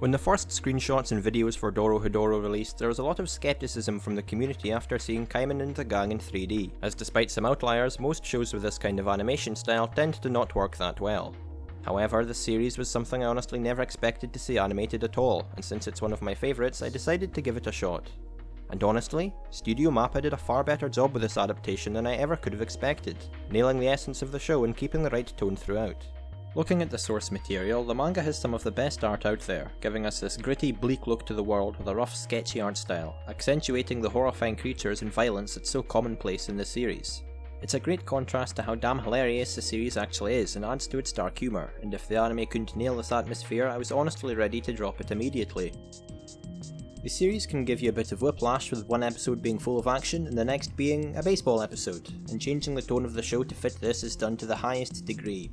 When the first screenshots and videos for Dorohedoro released, there was a lot of skepticism from the community after seeing Kaiman and the gang in 3D, as despite some outliers, most shows with this kind of animation style tend to not work that well. However, the series was something I honestly never expected to see animated at all, and since it's one of my favourites, I decided to give it a shot. And honestly, Studio Mappa did a far better job with this adaptation than I ever could have expected, nailing the essence of the show and keeping the right tone throughout. Looking at the source material, the manga has some of the best art out there, giving us this gritty, bleak look to the world with a rough, sketchy art style, accentuating the horrifying creatures and violence that's so commonplace in the series. It's a great contrast to how damn hilarious the series actually is and adds to its dark humour, and if the anime couldn't nail this atmosphere, I was honestly ready to drop it immediately. The series can give you a bit of whiplash, with one episode being full of action and the next being a baseball episode, and changing the tone of the show to fit this is done to the highest degree.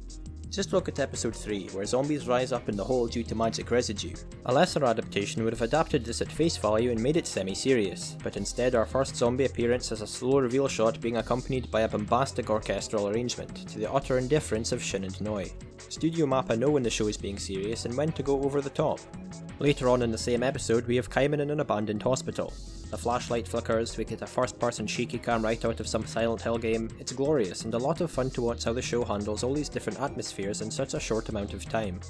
Just look at episode 3, where zombies rise up in the hole due to magic residue. A lesser adaptation would have adapted this at face value and made it semi-serious, but instead our first zombie appearance has a slow reveal shot being accompanied by a bombastic orchestral arrangement, to the utter indifference of Shin and Noi. Studio Mappa know when the show is being serious and when to go over the top. Later on in the same episode, we have Kaiman in an abandoned hospital. The flashlight flickers, we get a first-person shaky cam right out of some Silent Hill game. It's glorious and a lot of fun to watch how the show handles all these different atmospheres in such a short amount of time.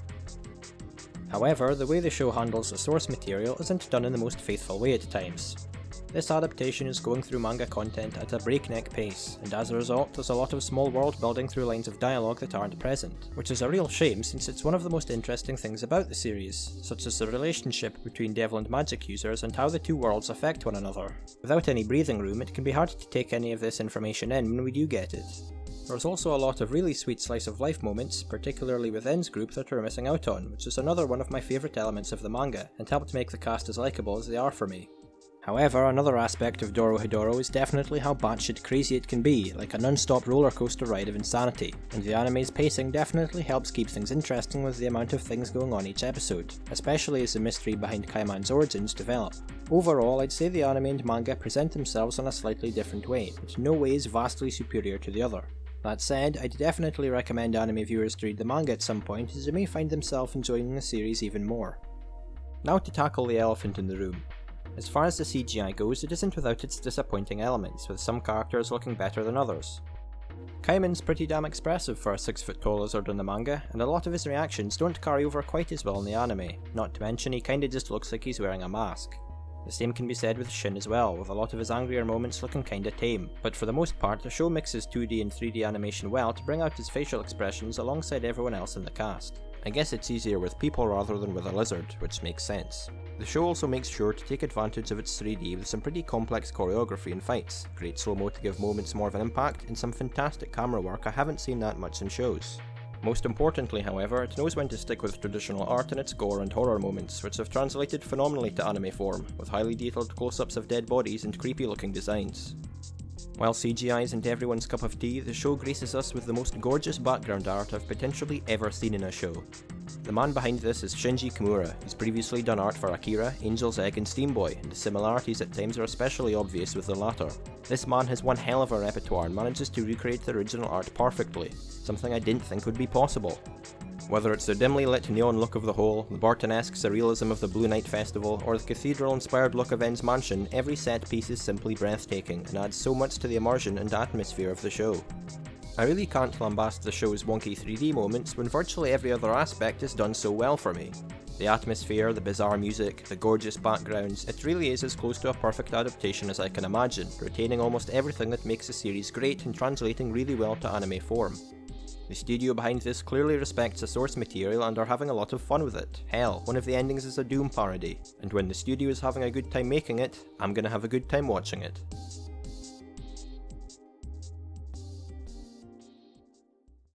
However, the way the show handles the source material isn't done in the most faithful way at times. This adaptation is going through manga content at a breakneck pace, and as a result there's a lot of small world building through lines of dialogue that aren't present, which is a real shame since it's one of the most interesting things about the series, such as the relationship between devil and magic users and how the two worlds affect one another. Without any breathing room, it can be hard to take any of this information in when we do get it. There's also a lot of really sweet slice of life moments, particularly with En's group, that we're missing out on, which is another one of my favourite elements of the manga, and helped make the cast as likeable as they are for me. However, another aspect of Dorohedoro is definitely how batshit crazy it can be, like a non-stop roller coaster ride of insanity, and the anime's pacing definitely helps keep things interesting with the amount of things going on each episode, especially as the mystery behind Kaiman's origins develop. Overall, I'd say the anime and manga present themselves in a slightly different way, but in no way is vastly superior to the other. That said, I'd definitely recommend anime viewers to read the manga at some point, as they may find themselves enjoying the series even more. Now to tackle the elephant in the room. As far as the CGI goes, it isn't without its disappointing elements, with some characters looking better than others. Kaiman's pretty damn expressive for a 6-foot-tall lizard in the manga, and a lot of his reactions don't carry over quite as well in the anime, not to mention he kinda just looks like he's wearing a mask. The same can be said with Shin as well, with a lot of his angrier moments looking kinda tame, but for the most part the show mixes 2D and 3D animation well to bring out his facial expressions alongside everyone else in the cast. I guess it's easier with people rather than with a lizard, which makes sense. The show also makes sure to take advantage of its 3D with some pretty complex choreography and fights, great slow-mo to give moments more of an impact, and some fantastic camera work I haven't seen that much in shows. Most importantly, however, it knows when to stick with traditional art in its gore and horror moments, which have translated phenomenally to anime form, with highly detailed close-ups of dead bodies and creepy-looking designs. While CGI isn't everyone's cup of tea, the show graces us with the most gorgeous background art I've potentially ever seen in a show. The man behind this is Shinji Kimura, who's previously done art for Akira, Angel's Egg and Steam Boy, and the similarities at times are especially obvious with the latter. This man has one hell of a repertoire and manages to recreate the original art perfectly, something I didn't think would be possible. Whether it's the dimly lit neon look of the hole, the Burton-esque surrealism of the Blue Night Festival, or the cathedral-inspired look of En's mansion, every set piece is simply breathtaking and adds so much to the immersion and atmosphere of the show. I really can't lambast the show's wonky 3D moments when virtually every other aspect is done so well for me. The atmosphere, the bizarre music, the gorgeous backgrounds, it really is as close to a perfect adaptation as I can imagine, retaining almost everything that makes the series great and translating really well to anime form. The studio behind this clearly respects the source material and are having a lot of fun with it. Hell, one of the endings is a Doom parody, and when the studio is having a good time making it, I'm gonna have a good time watching it.